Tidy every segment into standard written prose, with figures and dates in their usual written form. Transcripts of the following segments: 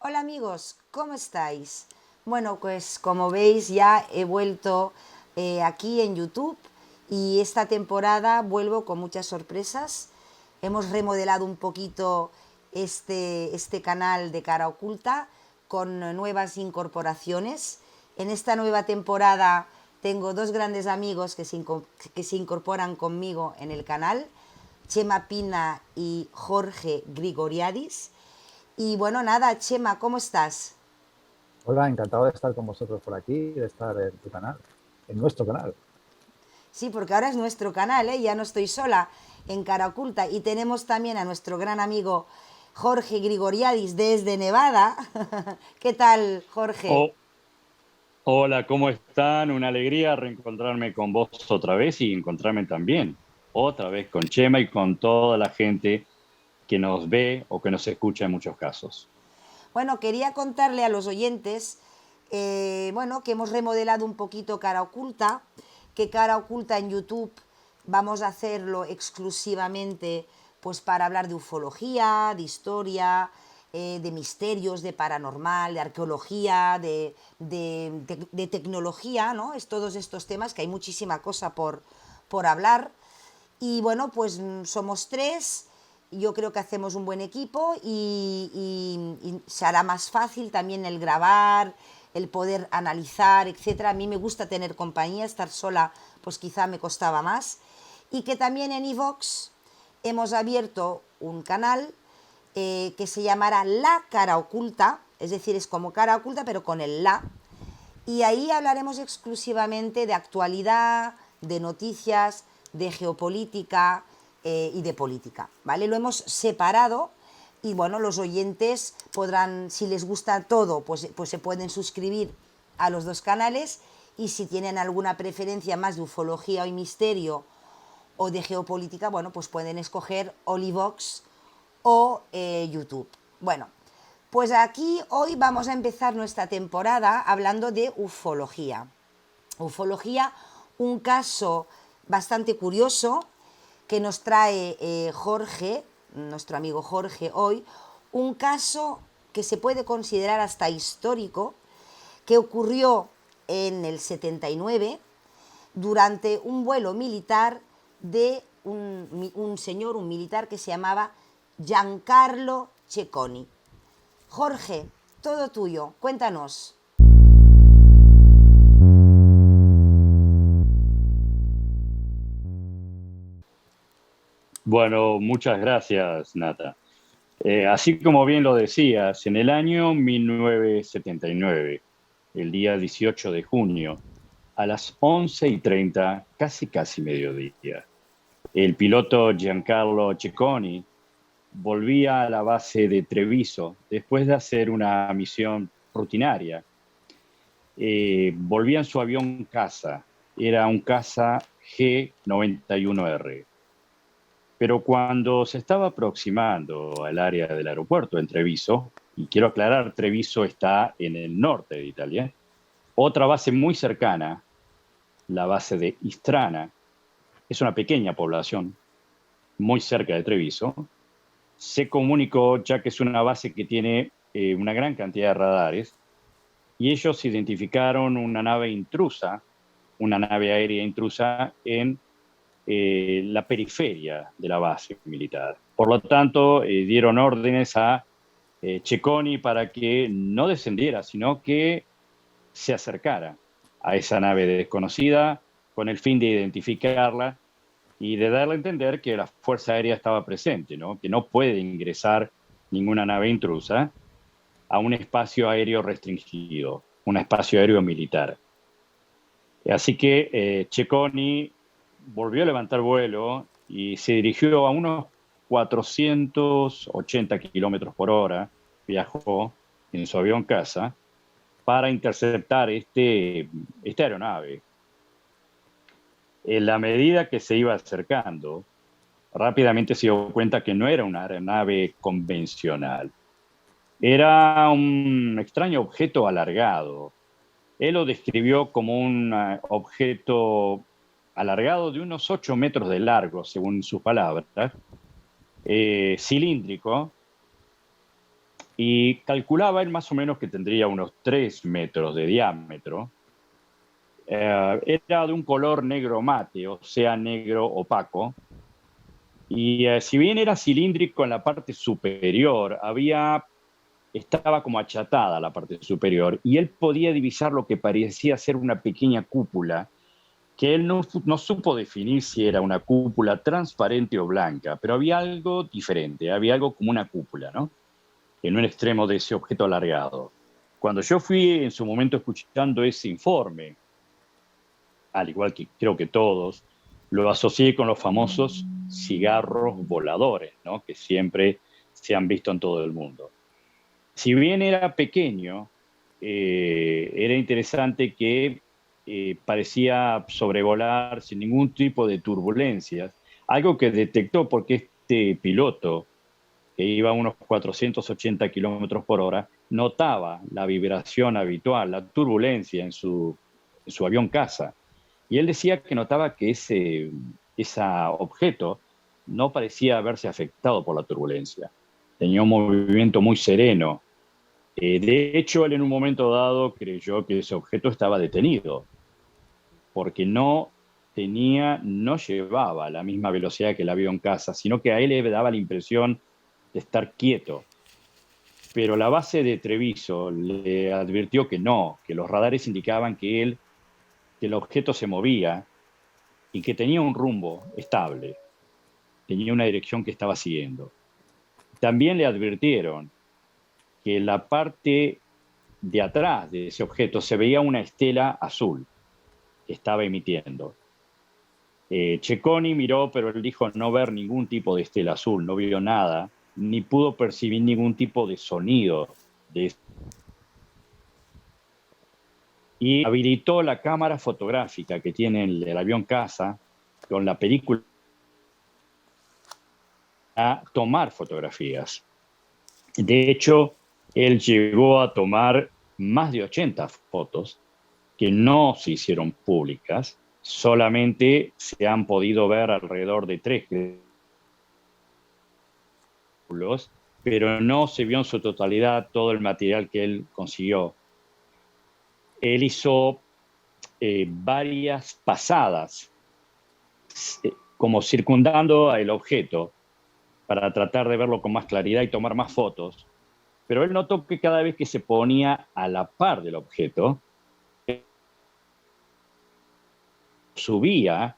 Hola amigos, ¿cómo estáis? Bueno, pues como veis ya he vuelto aquí en YouTube y esta temporada vuelvo con muchas sorpresas. Hemos remodelado un poquito este canal de Cara Oculta con nuevas incorporaciones. En esta nueva temporada tengo dos grandes amigos que se incorporan conmigo en el canal, Chema Pina y Jorge Grigoriadis. Y bueno, nada, Chema, ¿cómo estás? Hola, encantado de estar con vosotros por aquí, de estar en tu canal, en nuestro canal. Sí, porque ahora es nuestro canal, ¿eh? Ya no estoy sola en Cara Oculta. Y tenemos también a nuestro gran amigo Jorge Grigoriadis desde Nevada. ¿Qué tal, Jorge? Oh, hola, ¿cómo están? Una alegría reencontrarme con vos otra vez y encontrarme también otra vez con Chema y con toda la gente que nos ve o que nos escucha en muchos casos. Bueno, quería contarle a los oyentes, bueno, que hemos remodelado un poquito Cara Oculta, que Cara Oculta en YouTube vamos a hacerlo exclusivamente pues para hablar de ufología, de historia, de misterios, de paranormal, de arqueología, de tecnología, ¿no? Es todos estos temas que hay muchísima cosa por hablar. Y bueno, pues somos tres, yo creo que hacemos un buen equipo y se hará más fácil también el grabar, el poder analizar, etcétera. A mí me gusta tener compañía, estar sola pues quizá me costaba más. Y que también en iVoox hemos abierto un canal que se llamará La Cara Oculta, es decir, es como Cara Oculta pero con el La, y ahí hablaremos exclusivamente de actualidad, de noticias, de geopolítica y de política, ¿vale? Lo hemos separado y bueno, los oyentes podrán, si les gusta todo, pues se pueden suscribir a los dos canales, y si tienen alguna preferencia más de ufología y misterio o de geopolítica, bueno, pues pueden escoger Olivox o YouTube. Bueno, pues aquí hoy vamos a empezar nuestra temporada hablando de ufología. Ufología, un caso bastante curioso que nos trae Jorge, nuestro amigo Jorge hoy, un caso que se puede considerar hasta histórico, que ocurrió en el 79 durante un vuelo militar de un señor, un militar que se llamaba Giancarlo Cecconi. Jorge, todo tuyo, cuéntanos. Bueno, muchas gracias, Nata. Así como bien lo decías, en el año 1979, el día 18 de junio, a las 11:30, casi mediodía, el piloto Giancarlo Cecconi volvía a la base de Treviso después de hacer una misión rutinaria. Volvía en su avión caza, era un caza G-91R. Pero cuando se estaba aproximando al área del aeropuerto en Treviso, y quiero aclarar, Treviso está en el norte de Italia, otra base muy cercana, la base de Istrana, es una pequeña población muy cerca de Treviso, se comunicó, ya que es una base que tiene una gran cantidad de radares, y ellos identificaron una nave intrusa, una nave aérea intrusa en la periferia de la base militar. Por lo tanto, dieron órdenes a Cecconi para que no descendiera, sino que se acercara a esa nave desconocida con el fin de identificarla y de darle a entender que la Fuerza Aérea estaba presente, ¿no? Que no puede ingresar ninguna nave intrusa a un espacio aéreo restringido, un espacio aéreo militar. Así que Cecconi volvió a levantar vuelo y se dirigió a unos 480 kilómetros por hora, viajó en su avión caza para interceptar esta aeronave. En la medida que se iba acercando, rápidamente se dio cuenta que no era una aeronave convencional. Era un extraño objeto alargado. Él lo describió como un objeto alargado de unos 8 metros de largo, según sus palabras, cilíndrico, y calculaba él más o menos que tendría unos 3 metros de diámetro. Era de un color negro mate, o sea, negro opaco. Y si bien era cilíndrico en la parte superior, estaba como achatada la parte superior, y él podía divisar lo que parecía ser una pequeña cúpula, que él no supo definir si era una cúpula transparente o blanca, pero había algo diferente, había algo como una cúpula, ¿no? En un extremo de ese objeto alargado. Cuando yo fui en su momento escuchando ese informe, al igual que creo que todos, lo asocié con los famosos cigarros voladores, ¿no? Que siempre se han visto en todo el mundo. Si bien era pequeño, era interesante que parecía sobrevolar sin ningún tipo de turbulencias, algo que detectó porque este piloto, que iba a unos 480 kilómetros por hora, notaba la vibración habitual, la turbulencia en su avión caza. Y él decía que notaba que ese objeto no parecía haberse afectado por la turbulencia. Tenía un movimiento muy sereno. De hecho, él en un momento dado creyó que ese objeto estaba detenido, porque no llevaba la misma velocidad que el avión caza, sino que a él le daba la impresión de estar quieto. Pero la base de Treviso le advirtió que no, que los radares indicaban que el objeto se movía y que tenía un rumbo estable, tenía una dirección que estaba siguiendo. También le advirtieron que en la parte de atrás de ese objeto se veía una estela azul que estaba emitiendo. Cecconi miró, pero él dijo no ver ningún tipo de estela azul, no vio nada, ni pudo percibir ningún tipo de sonido de y habilitó la cámara fotográfica que tiene el avión caza con la película a tomar fotografías. De hecho, él llegó a tomar más de 80 fotos que no se hicieron públicas, solamente se han podido ver alrededor de 3, pero no se vio en su totalidad todo el material que él consiguió. Él hizo varias pasadas, como circundando el objeto, para tratar de verlo con más claridad y tomar más fotos. Pero él notó que cada vez que se ponía a la par del objeto, subía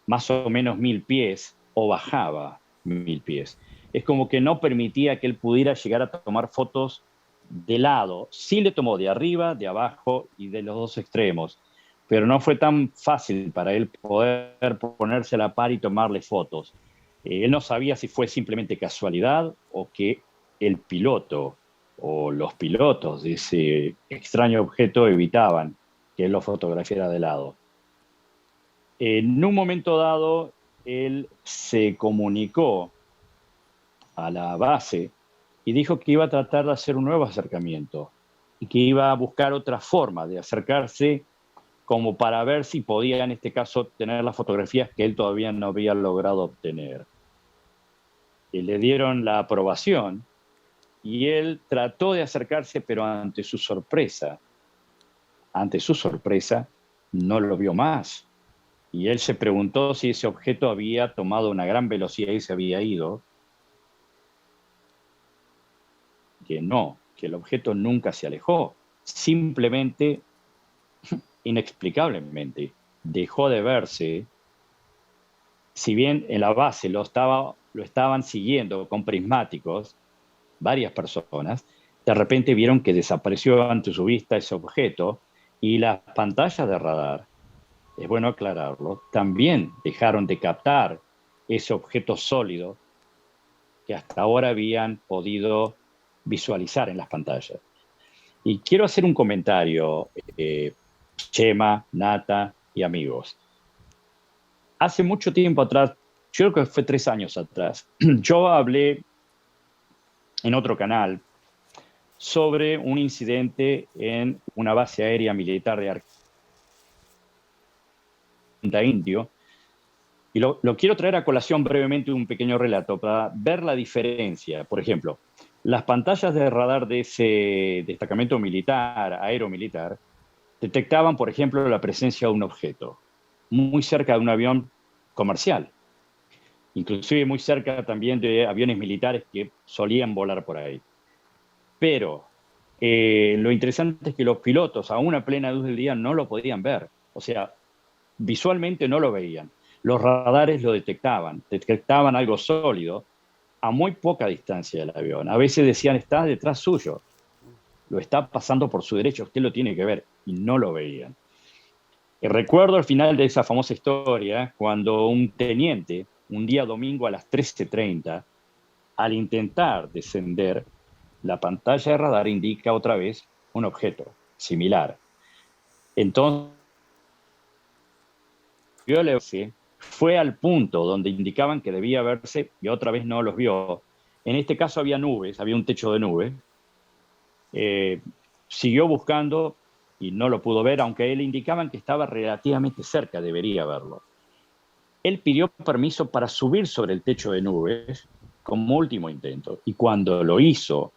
más o menos 1000 pies o bajaba 1000 pies. Es como que no permitía que él pudiera llegar a tomar fotos de lado. Sí le tomó de arriba, de abajo y de los dos extremos, pero no fue tan fácil para él poder ponerse a la par y tomarle fotos. Él no sabía si fue simplemente casualidad o que el piloto o los pilotos de ese extraño objeto evitaban que él lo fotografiara de lado. En un momento dado, él se comunicó a la base y dijo que iba a tratar de hacer un nuevo acercamiento y que iba a buscar otra forma de acercarse como para ver si podía, en este caso, tener las fotografías que él todavía no había logrado obtener. Y le dieron la aprobación y él trató de acercarse, pero ante su sorpresa, no lo vio más. Y él se preguntó si ese objeto había tomado una gran velocidad y se había ido. Que no, que el objeto nunca se alejó. Simplemente, inexplicablemente, dejó de verse. Si bien en la base lo estaban siguiendo con prismáticos varias personas, de repente vieron que desapareció ante su vista ese objeto y las pantallas de radar, es bueno aclararlo, también dejaron de captar ese objeto sólido que hasta ahora habían podido visualizar en las pantallas. Y quiero hacer un comentario, Chema, Nata y amigos. Hace mucho tiempo atrás, yo creo que fue 3 años atrás, yo hablé en otro canal sobre un incidente en una base aérea militar de Argentina Indio. Y lo quiero traer a colación brevemente un pequeño relato para ver la diferencia. Por ejemplo, Las pantallas de radar de ese destacamento militar, aeromilitar, detectaban, por ejemplo, la presencia de un objeto muy cerca de un avión comercial, inclusive muy cerca también de aviones militares que solían volar por ahí. Pero lo interesante es que los pilotos, aún a plena luz del día, no lo podían ver. O sea, visualmente no lo veían. Los radares lo detectaban algo sólido a muy poca distancia del avión. A veces decían, está detrás suyo, lo está pasando por su derecha, usted lo tiene que ver, y no lo veían. Y recuerdo al final de esa famosa historia, cuando un teniente, un día domingo a las 13:30, al intentar descender, la pantalla de radar indica otra vez un objeto similar. Entonces, fue al punto donde indicaban que debía verse y otra vez no los vio. En este caso había nubes, había un techo de nubes. Eh, Siguió buscando y no lo pudo ver, aunque a él indicaban que estaba relativamente cerca, debería verlo. Él pidió permiso para subir sobre el techo de nubes como último intento. Y cuando lo hizo,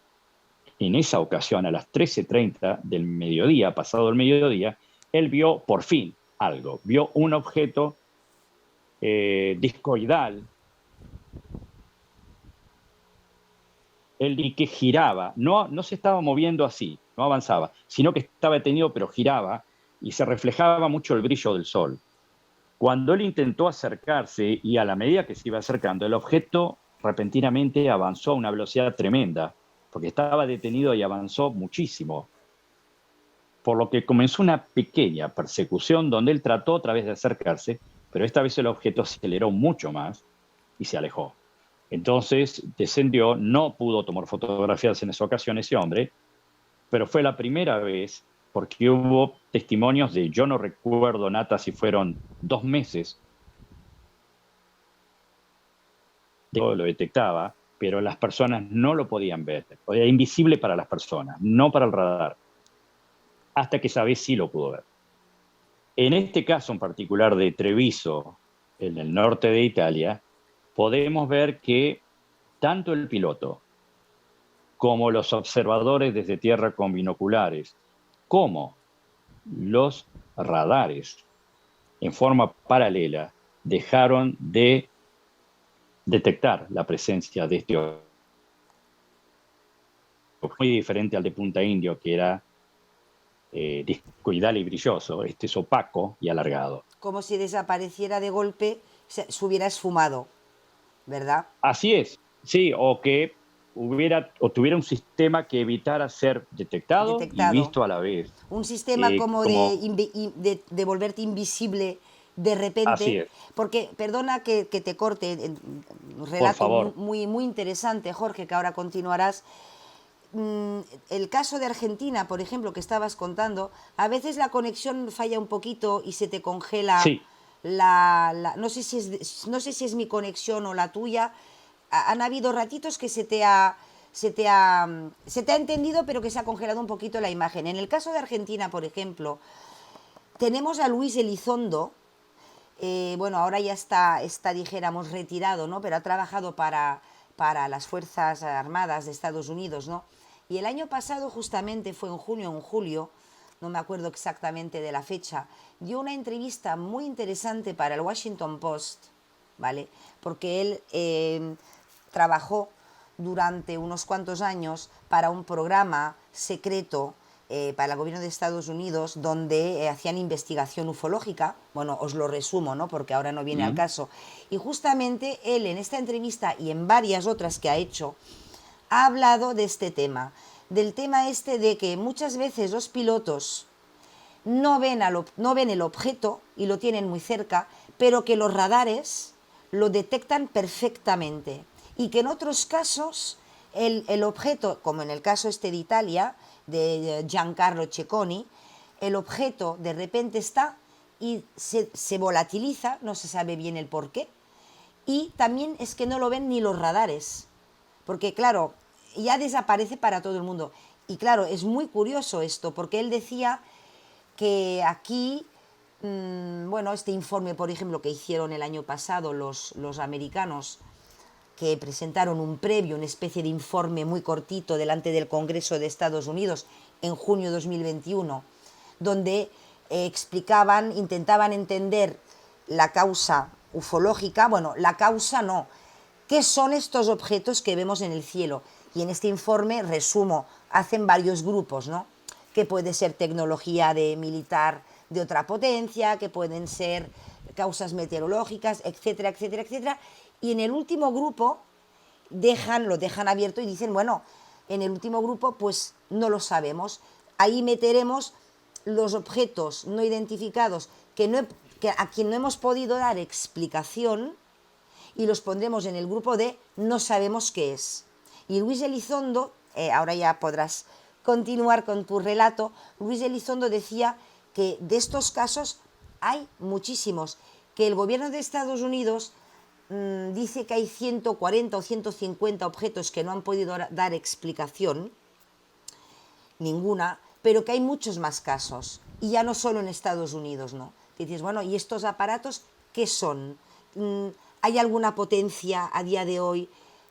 en esa ocasión, a las 13:30 del mediodía, pasado el mediodía, él vio por fin algo. Vio un objeto discoidal, y que giraba. No se estaba moviendo así, no avanzaba, sino que estaba detenido, pero giraba y se reflejaba mucho el brillo del sol. Cuando él intentó acercarse y a la medida que se iba acercando, el objeto repentinamente avanzó a una velocidad tremenda, porque estaba detenido y avanzó muchísimo. Por lo que comenzó una pequeña persecución donde él trató otra vez de acercarse, pero esta vez el objeto aceleró mucho más y se alejó. Entonces descendió, no pudo tomar fotografías en esa ocasión ese hombre, pero fue la primera vez porque hubo testimonios de, yo no recuerdo, Nata, si fueron 2 meses, lo detectaba, pero las personas no lo podían ver. Era invisible para las personas, no para el radar, hasta que esa vez sí lo pudo ver. En este caso en particular de Treviso, en el norte de Italia, podemos ver que tanto el piloto como los observadores desde tierra con binoculares, como los radares en forma paralela, dejaron de detectar la presencia de este objeto muy diferente al de Punta Indio, que era discoidal y brilloso. Este es opaco y alargado. Como si desapareciera de golpe, se hubiera esfumado, ¿verdad? Así es, sí, o que tuviera un sistema que evitara ser detectado y Detectado. visto a la vez. Un sistema como Como, de volverte invisible de así repente, es, porque, perdona que te corte, un por relato favor. muy, muy interesante, Jorge, que ahora continuarás. El caso de Argentina, por ejemplo, que estabas contando, a veces la conexión falla un poquito y se te congela Sí, no sé si no sé si es mi conexión o la tuya. Han habido ratitos que se te ha entendido, pero que se ha congelado un poquito la imagen. En el caso de Argentina, por ejemplo, tenemos a Luis Elizondo. Bueno, ahora ya está, dijéramos, retirado, ¿no? Pero ha trabajado para las Fuerzas Armadas de Estados Unidos, ¿no? Y el año pasado, justamente, fue en junio o en julio, no me acuerdo exactamente de la fecha, dio una entrevista muy interesante para el Washington Post, ¿vale? Porque él trabajó durante unos cuantos años para un programa secreto para el gobierno de Estados Unidos, donde hacían investigación ufológica. Bueno, os lo resumo, ¿no? Porque ahora no viene al caso. Y justamente él, en esta entrevista y en varias otras que ha hecho, ha hablado de este tema, del tema este de que muchas veces los pilotos no ven el objeto y lo tienen muy cerca, pero que los radares lo detectan perfectamente y que en otros casos el objeto, como en el caso este de Italia, de Giancarlo Cecconi, el objeto de repente está y se volatiliza, no se sabe bien el por qué, y también es que no lo ven ni los radares, porque claro, ya desaparece para todo el mundo. Y claro, es muy curioso esto, porque él decía que aquí, bueno, este informe, por ejemplo, que hicieron el año pasado los americanos, que presentaron un previo, una especie de informe muy cortito delante del Congreso de Estados Unidos en junio de 2021, donde explicaban, intentaban entender la causa ufológica, bueno, la causa no, ¿qué son estos objetos que vemos en el cielo? Y en este informe, resumo, hacen varios grupos, ¿no? Que puede ser tecnología de militar de otra potencia, que pueden ser causas meteorológicas, etcétera, etcétera, etcétera. Y en el último grupo lo dejan abierto y dicen, bueno, en el último grupo pues no lo sabemos. Ahí meteremos los objetos no identificados que a quien no hemos podido dar explicación, y los pondremos en el grupo de no sabemos qué es. Y Luis Elizondo, ahora ya podrás continuar con tu relato, Luis Elizondo decía que de estos casos hay muchísimos, que el gobierno de Estados Unidos dice que hay 140 o 150 objetos que no han podido dar explicación, ninguna, pero que hay muchos más casos, y ya no solo en Estados Unidos, ¿no? Que dices, bueno, ¿y estos aparatos qué son? ¿Hay alguna potencia a día de hoy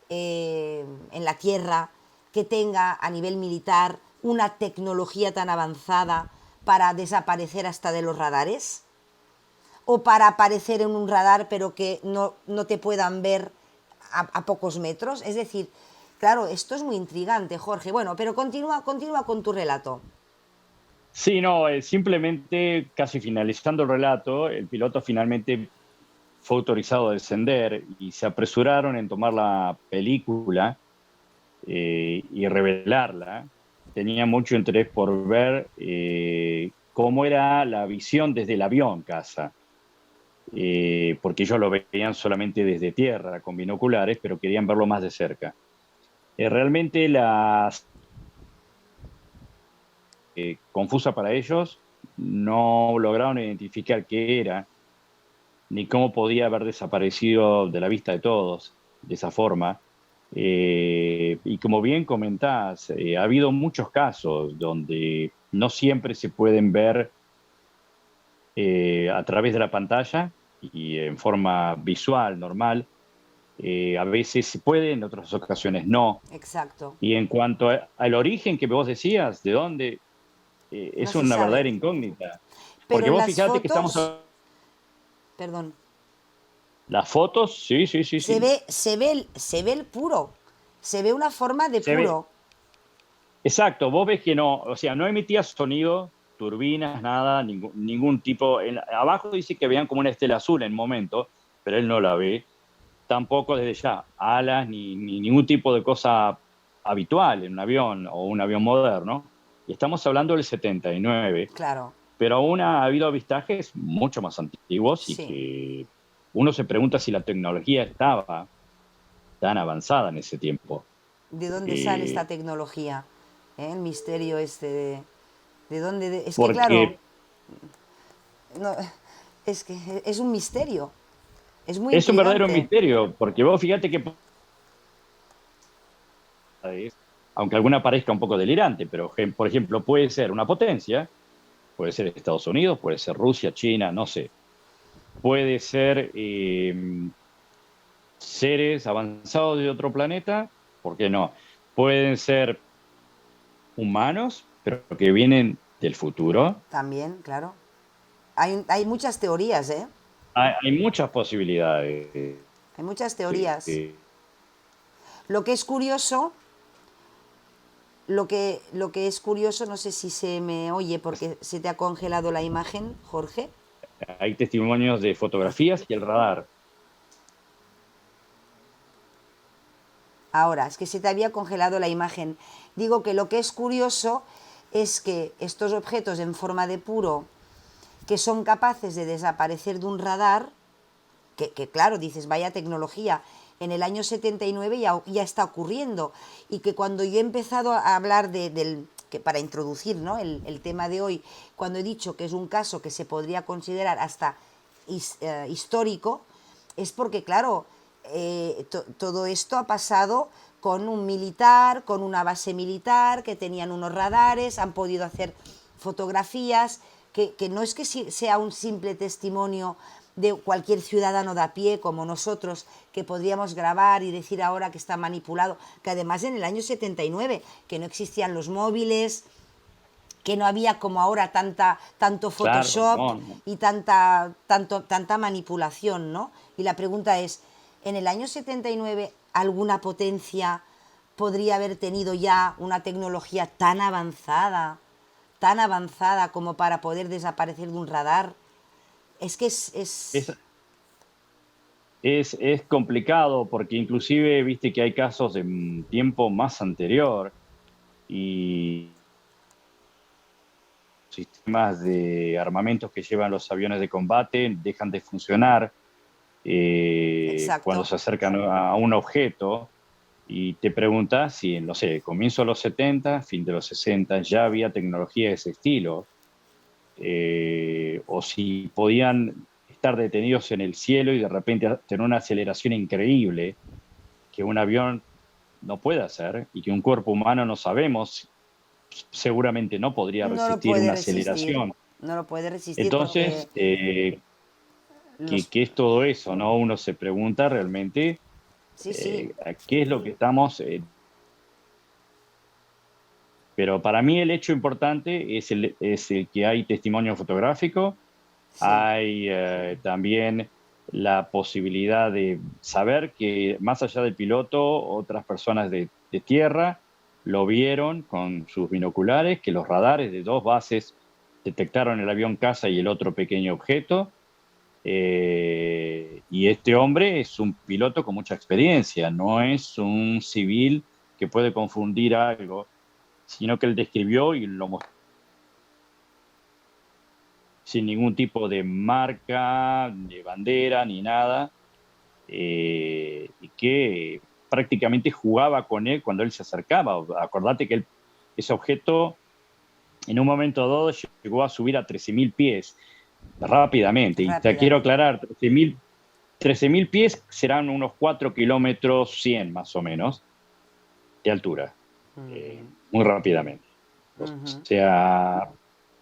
en la Tierra que tenga a nivel militar una tecnología tan avanzada para desaparecer hasta de los radares? ¿O para aparecer en un radar pero que no te puedan ver a pocos metros? Es decir, claro, esto es muy intrigante, Jorge. Bueno, pero continúa con tu relato. Sí, no, simplemente casi finalizando el relato, el piloto finalmente fue autorizado a descender y se apresuraron en tomar la película y revelarla. Tenía mucho interés por ver cómo era la visión desde el avión casa, porque ellos lo veían solamente desde tierra con binoculares, pero querían verlo más de cerca. Realmente confusa para ellos, no lograron identificar qué era, ni cómo podía haber desaparecido de la vista de todos de esa forma. Y como bien comentás, ha habido muchos casos donde no siempre se pueden ver a través de la pantalla y en forma visual, normal. A veces se puede, en otras ocasiones no. Exacto. Y en cuanto al origen que vos decías, ¿de dónde? No Es se una sabe. verdadera incógnita. Pero Porque en vos las fijate que estamos... fotos, perdón, Las fotos, sí, sí, sí, sí. se ve el puro, se ve una forma de Se ve, puro. exacto, vos ves que no, o sea, no emitía sonido, turbinas, nada, ningún tipo. Abajo dice que veían como una estela azul en un momento, pero él no la ve. Tampoco desde ya alas ni ningún tipo de cosa habitual en un avión o un avión moderno. Y estamos hablando del 79, Claro, pero aún ha habido avistajes mucho más antiguos y sí. que uno se pregunta si la tecnología estaba tan avanzada en ese tiempo. ¿De dónde sale Eh, esta tecnología? El misterio este de dónde... Es que claro, porque no, es que es un misterio, es muy es un verdadero intrigante. misterio, porque vos fíjate que, aunque alguna parezca un poco delirante, pero por ejemplo puede ser una potencia, puede ser Estados Unidos, puede ser Rusia, China, no sé, puede ser seres avanzados de otro planeta, ¿por qué no? Pueden ser humanos, pero que vienen del futuro. También, claro. Hay muchas teorías, ¿eh? Hay muchas posibilidades. Hay muchas eh, teorías. eh, Lo que es curioso, lo que es curioso, no sé si se me oye porque se te ha congelado la imagen, Jorge. hay testimonios de fotografías y el radar. Ahora, es que se te había congelado la imagen. Digo que lo que es curioso es que estos objetos en forma de puro, que son capaces de desaparecer de un radar, que claro, dices, vaya tecnología, en el año 79 ya está ocurriendo, y que cuando yo he empezado a hablar que para introducir, ¿no?, el tema de hoy, cuando he dicho que es un caso que se podría considerar hasta histórico, es porque, claro, todo esto ha pasado con un militar, con una base militar, que tenían unos radares, han podido hacer fotografías, que no es que sea un simple testimonio de cualquier ciudadano de a pie como nosotros, que podríamos grabar y decir ahora que está manipulado, que además en el año 79, que no existían los móviles, que no había como ahora tanto Claro, Photoshop no. y tanta manipulación, ¿no? Y la pregunta es, ¿en el año 79 alguna potencia podría haber tenido ya una tecnología tan avanzada como para poder desaparecer de un radar? Es que Es, es complicado porque inclusive viste que hay casos de un tiempo más anterior y sistemas de armamentos que llevan los aviones de combate dejan de funcionar cuando exacto. se acercan a un objeto y te preguntas si, no sé, comienzo de los 70, fin de los 60, ya había tecnología de ese estilo, o si podían estar detenidos en el cielo y de repente tener una aceleración increíble que un avión no puede hacer y que un cuerpo humano no sabemos, seguramente no podría No lo resistir puede una resistir, aceleración. no lo puede resistir porque Entonces, los... ¿qué es todo eso? ¿No? Uno se pregunta realmente Sí, sí, a qué es lo que estamos... pero para mí el hecho importante es el que hay testimonio fotográfico, sí. hay también la posibilidad de saber que más allá del piloto, otras personas de tierra lo vieron con sus binoculares, que los radares de dos bases detectaron el avión caza y el otro pequeño objeto. Y este hombre es un piloto con mucha experiencia, no es un civil que puede confundir algo, sino que él describió y lo mostró sin ningún tipo de marca, de bandera, ni nada, y que prácticamente jugaba con él cuando él se acercaba. Acordate que ese objeto en un momento dado llegó a subir a 13.000 pies rápidamente. Y te quiero Rápidamente. aclarar, 13.000 pies serán unos 4 kilómetros 100 más o menos de altura, muy rápidamente. O sea,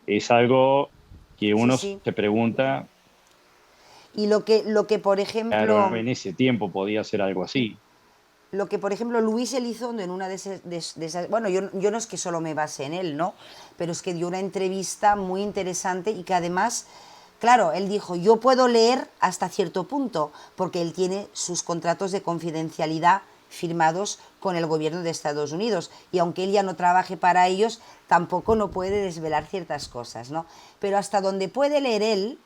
es algo que Sí, uno sí. se pregunta, Y por claro, ejemplo, en ese tiempo podía ser algo así. Luis Elizondo en una de esas, bueno, yo no es que solo me base en él, ¿no? Pero es que dio una entrevista muy interesante y que además, claro, él dijo, yo puedo leer hasta cierto punto, porque él tiene sus contratos de confidencialidad firmados con el gobierno de Estados Unidos y aunque él ya no trabaje para ellos, tampoco no puede desvelar ciertas cosas, ¿no? Pero hasta donde puede leer él,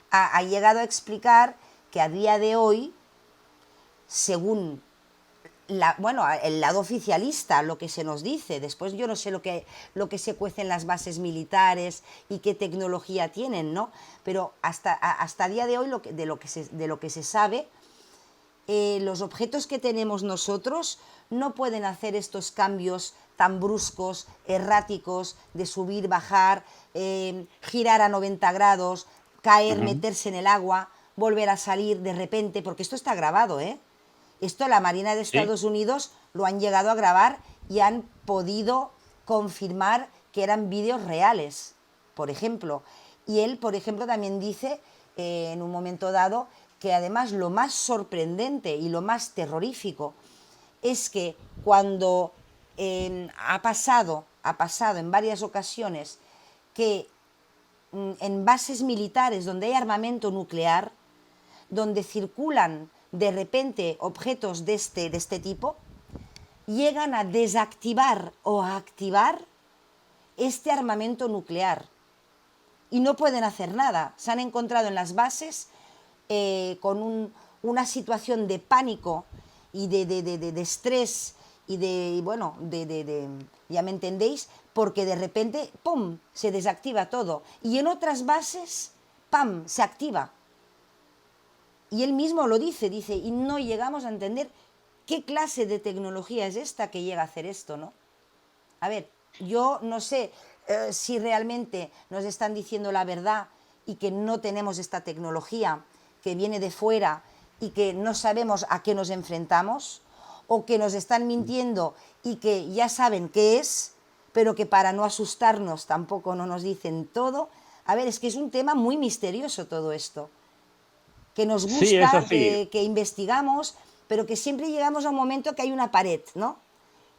ha llegado a explicar que a día de hoy, según el lado oficialista, lo que se nos dice, después yo no sé lo que se cuece en las bases militares y qué tecnología tienen, ¿no? Pero hasta día de hoy de lo que se sabe, los objetos que tenemos nosotros no pueden hacer estos cambios tan bruscos, erráticos, de subir, bajar, girar a 90 grados, caer, Ujú. meterse en el agua, volver a salir de repente, porque esto está grabado, ¿eh? Esto la Marina de Sí, Estados Unidos lo han llegado a grabar y han podido confirmar que eran vídeos reales, por ejemplo. Y él, por ejemplo, también dice en un momento dado que además lo más sorprendente y lo más terrorífico es que cuando ha pasado en varias ocasiones que en bases militares donde hay armamento nuclear, donde circulan de repente objetos de este tipo, llegan a desactivar o a activar este armamento nuclear y no pueden hacer nada. Se han encontrado en las bases una situación de pánico y de estrés y ya me entendéis, porque de repente, ¡pum!, se desactiva todo. Y en otras bases, ¡pam!, se activa. Y él mismo lo dice, y no llegamos a entender qué clase de tecnología es esta que llega a hacer esto, ¿no? A ver, yo no sé si realmente nos están diciendo la verdad y que no tenemos esta tecnología que viene de fuera y que no sabemos a qué nos enfrentamos, o que nos están mintiendo y que ya saben qué es, pero que para no asustarnos tampoco no nos dicen todo. A ver, es que es un tema muy misterioso todo esto. que nos Sí, es gusta, así. que investigamos, pero que siempre llegamos a un momento que hay una pared, ¿no?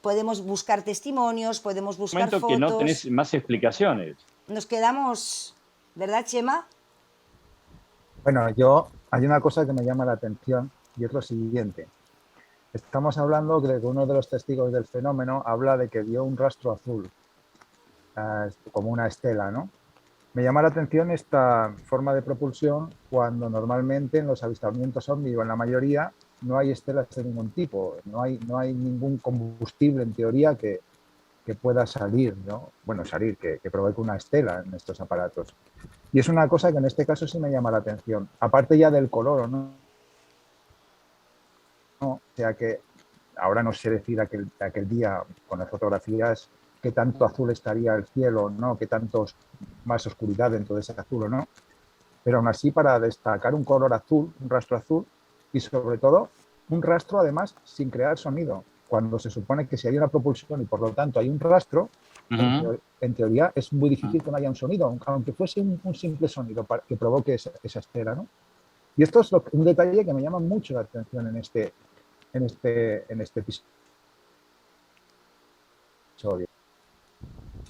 Podemos buscar testimonios, podemos buscar Momento que no fotos, tenés más explicaciones. nos quedamos, ¿verdad, Chema? Bueno, hay una cosa que me llama la atención y es lo siguiente. Estamos hablando de que uno de los testigos del fenómeno habla de que vio un rastro azul, como una estela, ¿no? Me llama la atención esta forma de propulsión cuando normalmente en los avistamientos ovni o en la mayoría no hay estelas de ningún tipo, no hay ningún combustible en teoría que pueda salir, ¿no? Bueno, salir, que provoque una estela en estos aparatos. Y es una cosa que en este caso sí me llama la atención. Aparte ya del color, ¿no? O sea que ahora no sé decir aquel día con las fotografías qué tanto azul estaría el cielo, ¿no? Qué tanto más oscuridad dentro de ese azul o no. Pero aún así, para destacar un color azul, un rastro azul, y sobre todo un rastro además sin crear sonido. Cuando se supone que si hay una propulsión y por lo tanto hay un rastro, Ujú. en teoría es muy difícil que no haya un sonido, aunque fuese un simple sonido que provoque esa estela, ¿no? Y esto es un detalle que me llama mucho la atención en este episodio.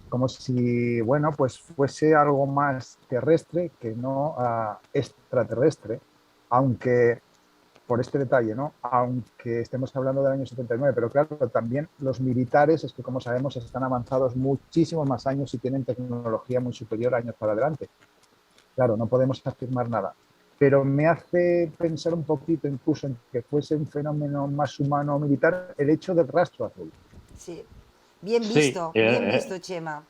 Como si, bueno, pues fuese algo más terrestre que no extraterrestre, aunque por este detalle, ¿no? Aunque estemos hablando del año 79, pero claro, también los militares, es que como sabemos, están avanzados muchísimos más años y tienen tecnología muy superior años para adelante. Claro, no podemos afirmar nada. Pero me hace pensar un poquito incluso en que fuese un fenómeno más humano o militar el hecho del rastro azul. Sí. Sí, Bien visto, Chema.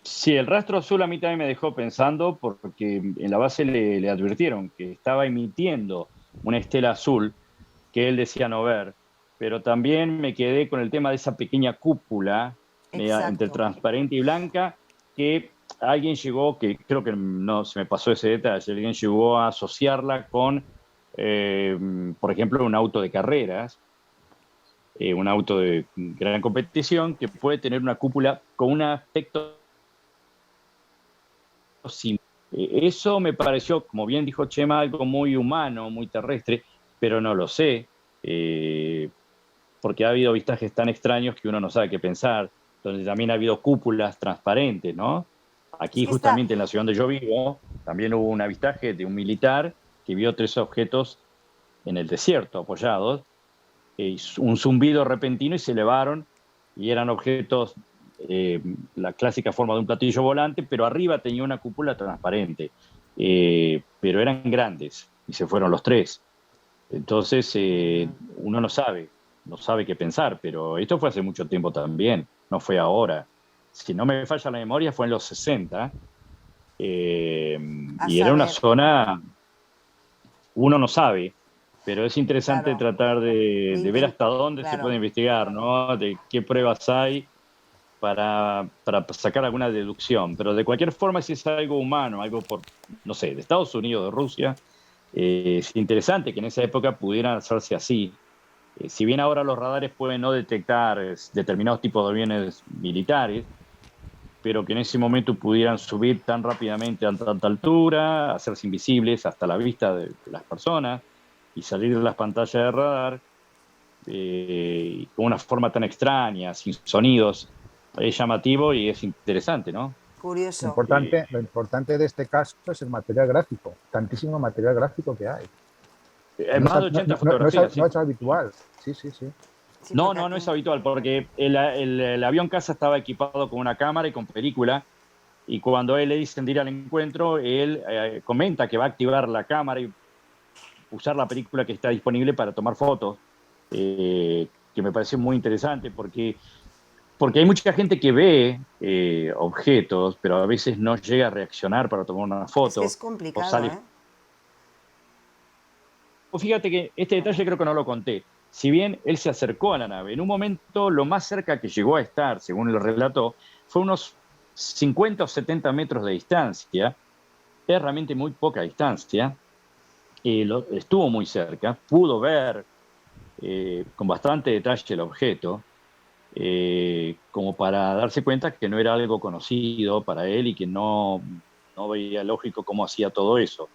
sí, el rastro azul a mí también me dejó pensando porque en la base le advirtieron que estaba emitiendo una estela azul que él decía no ver, pero también me quedé con el tema de esa pequeña cúpula entre Exacto. transparente y blanca que alguien llegó, que creo que no se me pasó ese detalle, alguien llegó a asociarla con, eh, por ejemplo, un auto de carreras, un auto de gran competición que puede tener una cúpula con un aspecto similar. Eso me pareció, como bien dijo Chema, algo muy humano, muy terrestre, pero no lo sé. Eh, Porque ha habido avistajes tan extraños que uno no sabe qué pensar, donde también ha habido cúpulas transparentes, ¿no? Es Aquí que está, justamente en la ciudad donde yo vivo, también hubo un avistaje de un militar que vio tres objetos en el desierto apoyados, un zumbido repentino y se elevaron y eran objetos, eh, la clásica forma de un platillo volante, pero arriba tenía una cúpula transparente, pero eran grandes y se fueron los tres. Entonces, uno no sabe qué pensar, pero esto fue hace mucho tiempo también, no fue ahora. Si no me falla la memoria, fue en los 60, a y era una saber, zona, uno no sabe, pero es interesante claro, tratar de ver hasta dónde se claro. puede investigar, ¿no? De qué pruebas hay para sacar alguna deducción. Pero de cualquier forma, si es algo humano, algo por, no sé, de Estados Unidos, de Rusia, es interesante que en esa época pudieran hacerse así. Si bien ahora los radares pueden no detectar determinados tipos de aviones militares, pero que en ese momento pudieran subir tan rápidamente a tanta altura, hacerse invisibles hasta la vista de las personas y salir de las pantallas de radar con una forma tan extraña, sin sonidos, es llamativo y es interesante, ¿no? Curioso. Lo importante de este caso es el material gráfico, tantísimo material gráfico que hay. Hay más de 80 fotografías, No sí. es habitual. Sí, sí, sí. Sí, No, porque no, no aquí, es habitual, porque el avión casa estaba equipado con una cámara y con película, y cuando a él le dicen de ir al encuentro, él comenta que va a activar la cámara y usar la película que está disponible para tomar fotos, que me pareció muy interesante, porque hay mucha gente que ve objetos, pero a veces no llega a reaccionar para tomar una es que es foto, o complicado, ¿eh? sale. Fíjate que este detalle creo que no lo conté. Si bien él se acercó a la nave, en un momento lo más cerca que llegó a estar, según el relato, fue unos 50 o 70 metros de distancia. Es realmente muy poca distancia. Estuvo muy cerca, pudo ver con bastante detalle el objeto, como para darse cuenta que no era algo conocido para él y que no, no veía lógico cómo hacía todo eso.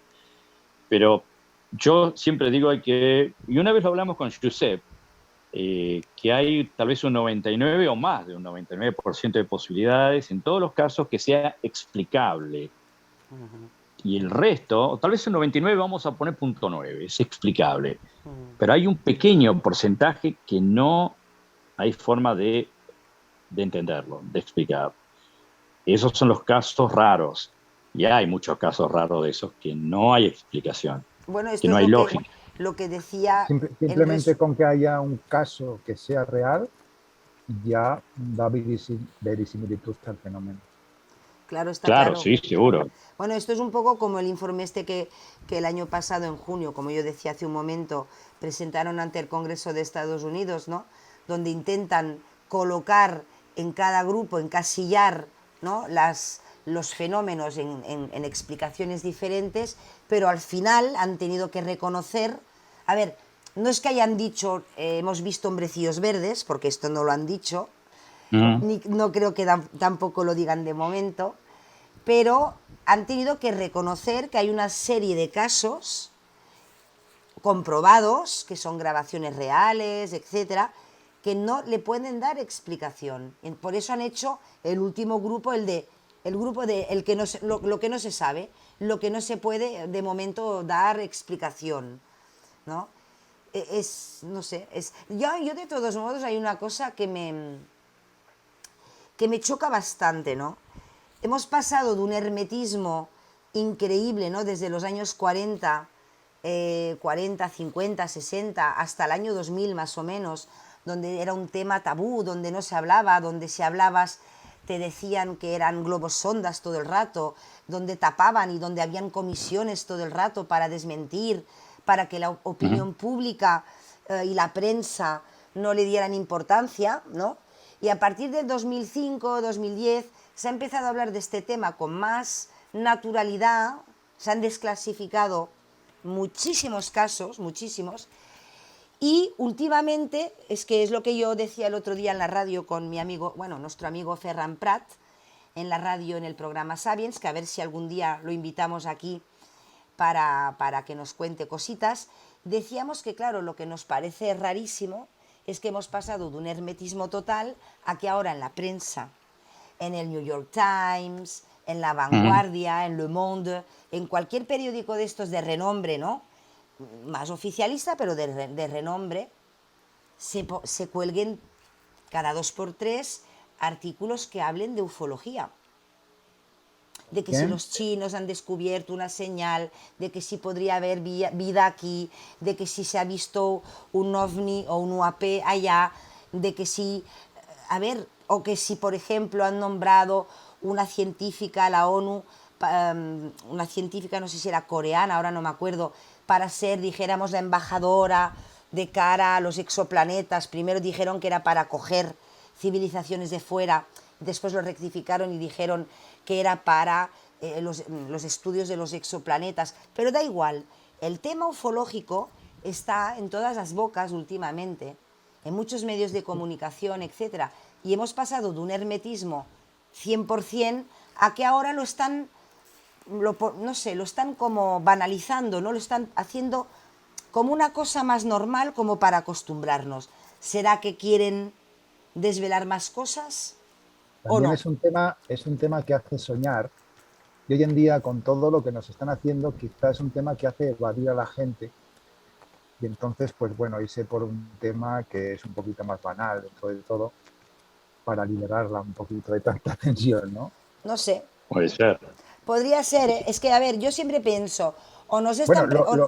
Pero yo siempre digo y una vez lo hablamos con Giuseppe, que hay tal vez un 99 o más de un 99% de posibilidades en todos los casos que sea explicable. Y el resto, o tal vez un 99, vamos a poner punto 9, es explicable. Pero hay un pequeño porcentaje que no hay forma de entenderlo, de explicar. Esos son los casos raros. Y hay muchos casos raros de esos que no hay explicación, Bueno, que esto no es hay lógica. lo que decía Simplemente con que haya un caso que sea real, ya da verisimilitud al fenómeno. Claro, está Claro, claro. sí, seguro. Bueno, esto es un poco como el informe este que el año pasado, en junio, como yo decía hace un momento, presentaron ante el Congreso de Estados Unidos, ¿no? Donde intentan colocar en cada grupo, encasillar, ¿no? Los fenómenos en explicaciones diferentes, pero al final han tenido que reconocer, a ver, no es que hayan dicho, hemos visto hombrecillos verdes, porque esto no lo han dicho, no creo que tampoco lo digan de momento, pero han tenido que reconocer que hay una serie de casos comprobados, que son grabaciones reales, etcétera, que no le pueden dar explicación. Por eso han hecho el último grupo, el grupo de el que no se, lo que no se sabe, lo que no se puede de momento dar explicación, ¿no? No sé, yo de todos modos hay una cosa que me choca bastante, ¿no? Hemos pasado de un hermetismo increíble, ¿no? Desde los años 40, 40, 50, 60, hasta el año 2000 más o menos, donde era un tema tabú, donde no se hablaba, donde si hablabas te decían que eran globos sondas todo el rato, donde tapaban y donde habían comisiones todo el rato para desmentir, para que la opinión pública y la prensa no le dieran importancia, ¿no? Y a partir del 2005, 2010, se ha empezado a hablar de este tema con más naturalidad, se han desclasificado muchísimos casos, muchísimos, y últimamente, es lo que yo decía el otro día en la radio con mi amigo, bueno, nuestro amigo Ferran Prat, en la radio, en el programa Sapiens, que a ver si algún día lo invitamos aquí para que nos cuente cositas, decíamos que, claro, lo que nos parece rarísimo es que hemos pasado de un hermetismo total a que ahora en la prensa, en el New York Times, en La Vanguardia, en Le Monde, en cualquier periódico de estos de renombre, ¿no? Más oficialista, pero de renombre, se cuelguen cada 2 por 3 artículos que hablen de ufología. De que si los chinos han descubierto una señal, de que si podría haber vida aquí, de que si se ha visto un ovni o un UAP allá, de que si, a ver, o que si por ejemplo han nombrado una científica a la ONU, una científica, no sé si era coreana, ahora no me acuerdo, para ser, dijéramos, la embajadora de cara a los exoplanetas. Primero dijeron que era para acoger civilizaciones de fuera, después lo rectificaron y dijeron que era para los estudios de los exoplanetas, pero da igual, el tema ufológico está en todas las bocas últimamente, en muchos medios de comunicación, etcétera, y hemos pasado de un hermetismo 100% a que ahora lo están, no sé, lo están como banalizando, ¿no? Lo están haciendo como una cosa más normal, como para acostumbrarnos. ¿Será que quieren desvelar más cosas o También no? es un tema que hace soñar. Y hoy en día, con todo lo que nos están haciendo, quizás es un tema que hace evadir a la gente. Y entonces, pues bueno, irse por un tema que es un poquito más banal dentro de todo, para liberarla un poquito de tanta tensión, ¿no? No sé. Puede ser. Podría ser, ¿eh? Es que, a ver, yo siempre pienso, o nos Bueno, están...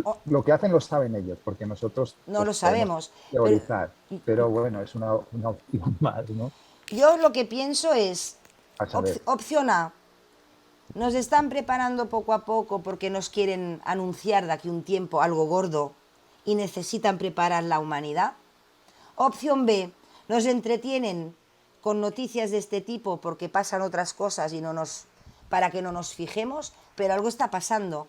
o lo que hacen lo saben ellos, porque nosotros no pues, lo podemos sabemos. teorizar, pero bueno, es una opción más, ¿no? Yo lo que pienso es, A saber. opción A, nos están preparando poco a poco porque nos quieren anunciar de aquí un tiempo algo gordo y necesitan preparar la humanidad. Opción B, nos entretienen con noticias de este tipo porque pasan otras cosas y para que no nos fijemos, pero algo está pasando.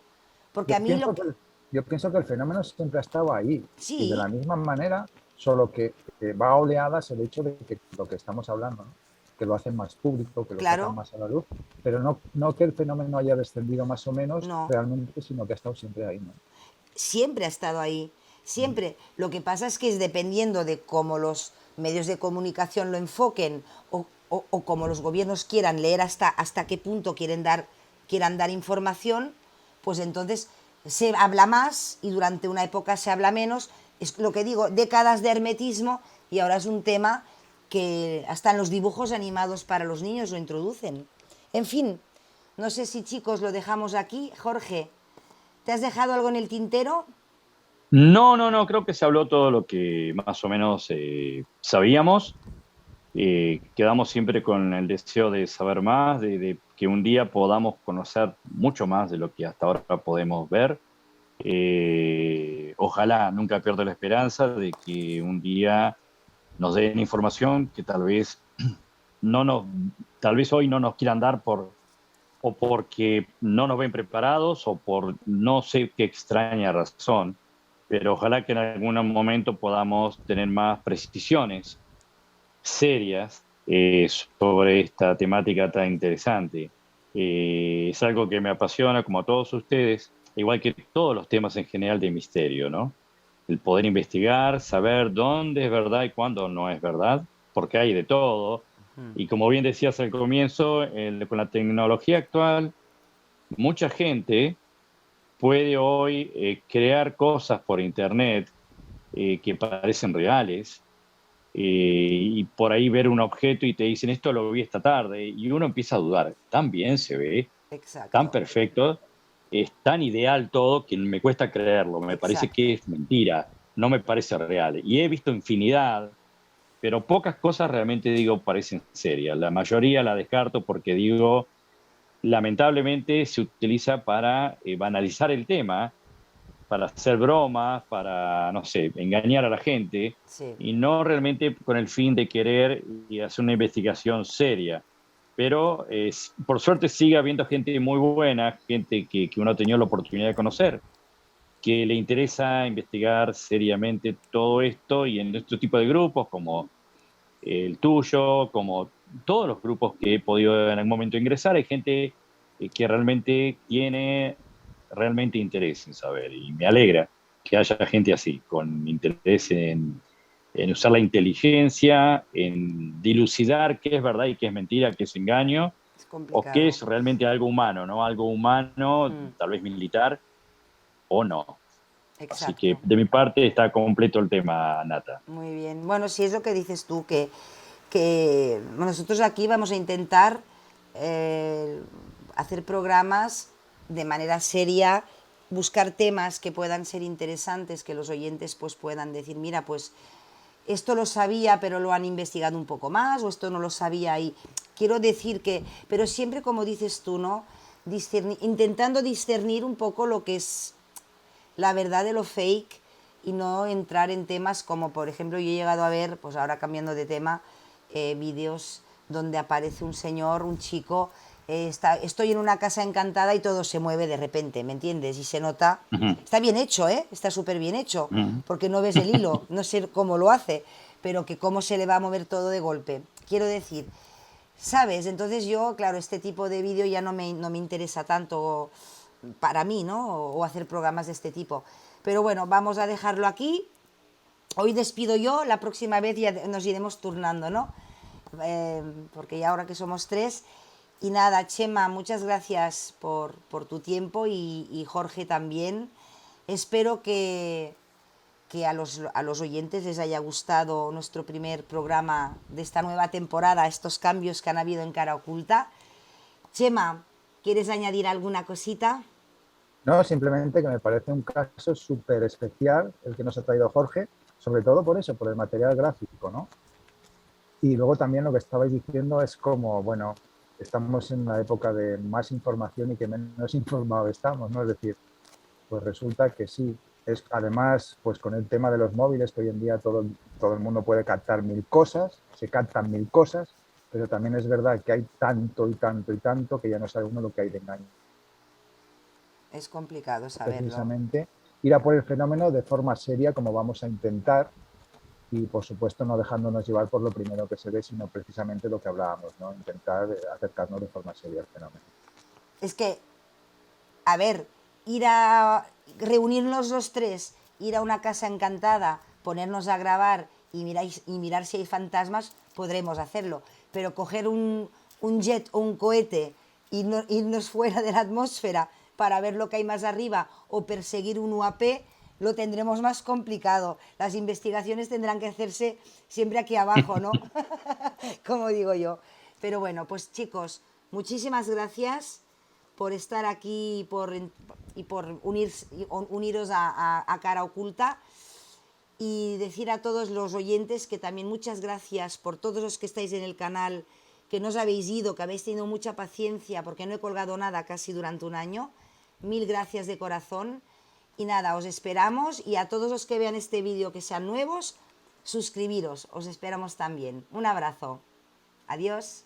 Porque Yo a mí pienso que, yo pienso que el fenómeno siempre ha estado ahí y de sí, la misma manera, solo que va a oleadas el hecho de que lo que estamos hablando, ¿no? que lo hacen más público, que lo Claro. sacan más a la luz, pero no que el fenómeno haya descendido más o menos No. realmente, sino que ha estado siempre ahí, ¿no? Siempre ha estado ahí, siempre. Lo que pasa es que es dependiendo de cómo los medios de comunicación lo enfoquen o como los gobiernos quieran leer hasta qué punto quieran dar información, pues entonces se habla más y durante una época se habla menos. Es lo que digo, décadas de hermetismo, y ahora es un tema que hasta en los dibujos animados para los niños lo introducen. En fin, no sé si, chicos, lo dejamos aquí. Jorge, ¿te has dejado algo en el tintero? No, creo que se habló todo lo que más o menos sabíamos. Quedamos siempre con el deseo de saber más, de que un día podamos conocer mucho más de lo que hasta ahora podemos ver. Ojalá, nunca pierdo la esperanza de que un día nos den información que tal vez no nos, tal vez hoy no nos quieran dar o porque no nos ven preparados o por no sé qué extraña razón, pero ojalá que en algún momento podamos tener más precisiones serias sobre esta temática tan interesante. Es algo que me apasiona, como a todos ustedes, igual que todos los temas en general de misterio, ¿no? El poder investigar, saber dónde es verdad y cuándo no es verdad, porque hay de todo. Y como bien decías al comienzo, con la tecnología actual, mucha gente puede hoy crear cosas por Internet que parecen reales, y por ahí ver un objeto y te dicen, esto lo vi esta tarde, y uno empieza a dudar, tan bien se ve, tan Exacto, perfecto, es tan ideal todo que me cuesta creerlo, me parece exacto. que es mentira, no me parece real. Y he visto infinidad, pero pocas cosas realmente digo parecen serias. La mayoría la descarto porque digo, lamentablemente se utiliza para banalizar el tema, para hacer bromas, para, no sé, engañar a la gente, Sí, y no realmente con el fin de querer y hacer una investigación seria. Pero por suerte sigue habiendo gente muy buena, gente que uno ha tenido la oportunidad de conocer, que le interesa investigar seriamente todo esto, y en este tipo de grupos como el tuyo, como todos los grupos que he podido en algún momento ingresar, hay gente que realmente tiene realmente interés en saber, y me alegra que haya gente así, con interés en usar la inteligencia, en dilucidar qué es verdad y qué es mentira, qué es engaño, es o qué complicado. es realmente algo humano, ¿no? Algo humano, Mm, tal vez militar, o no. Así que exacto, de mi parte está completo el tema, Nata. muy bien. Bueno, sí es lo que dices tú, que nosotros aquí vamos a intentar eh, hacer programas de manera seria, buscar temas que puedan ser interesantes, que los oyentes pues puedan decir, mira, pues esto lo sabía pero lo han investigado un poco más, o esto no lo sabía, y quiero decir que, pero siempre como dices tú, ¿no? Intentando discernir un poco lo que es la verdad de lo fake, y no entrar en temas como, por ejemplo, yo he llegado a ver, pues ahora cambiando de tema, vídeos donde aparece un señor, un chico, estoy en una casa encantada y todo se mueve de repente, ¿me entiendes? Y se nota, Ujú, está bien hecho, ¿eh? Está súper bien hecho, ujú. porque no ves el hilo, no sé cómo lo hace, pero que cómo se le va a mover todo de golpe. Quiero decir, ¿sabes? Entonces yo, claro, este tipo de vídeo ya no me interesa tanto para mí, ¿no? O hacer programas de este tipo. Pero bueno, vamos a dejarlo aquí. Hoy despido yo, la próxima vez ya nos iremos turnando, ¿no? Porque ya ahora que somos tres. Y nada, Chema, muchas gracias por tu tiempo, y Jorge también. Espero que a los oyentes les haya gustado nuestro primer programa de esta nueva temporada, estos cambios que han habido en Cara Oculta. Chema, ¿quieres añadir alguna cosita? No, simplemente que me parece un caso súper especial el que nos ha traído Jorge, sobre todo por eso, por el material gráfico, ¿no? Y luego también lo que estabais diciendo es como, bueno, estamos en una época de más información y que menos informados estamos, ¿no? Es decir, pues resulta que sí. Es, además, pues con el tema de los móviles, que hoy en día todo el mundo puede captar mil cosas, se captan mil cosas, pero también es verdad que hay tanto y tanto y tanto que ya no sabe uno lo que hay de engaño. Es complicado saberlo. Precisamente ir a por el fenómeno de forma seria, como vamos a intentar, y por supuesto no dejándonos llevar por lo primero que se ve, sino precisamente lo que hablábamos, ¿no? Intentar acercarnos de forma seria al fenómeno. Es que, a ver, ir a reunirnos los tres, ir a una casa encantada, ponernos a grabar y mirar si hay fantasmas, podremos hacerlo. Pero coger un jet o un cohete, irnos fuera de la atmósfera para ver lo que hay más arriba o perseguir un UAP, lo tendremos más complicado. Las investigaciones tendrán que hacerse siempre aquí abajo, ¿no? Como digo yo. Pero bueno, pues chicos, muchísimas gracias por estar aquí y por uniros a Cara Oculta, y decir a todos los oyentes que también muchas gracias por todos los que estáis en el canal, que no os habéis ido, que habéis tenido mucha paciencia porque no he colgado nada casi durante un año. Mil gracias de corazón. Y nada, os esperamos, y a todos los que vean este vídeo que sean nuevos, suscribiros, os esperamos también. Un abrazo. Adiós.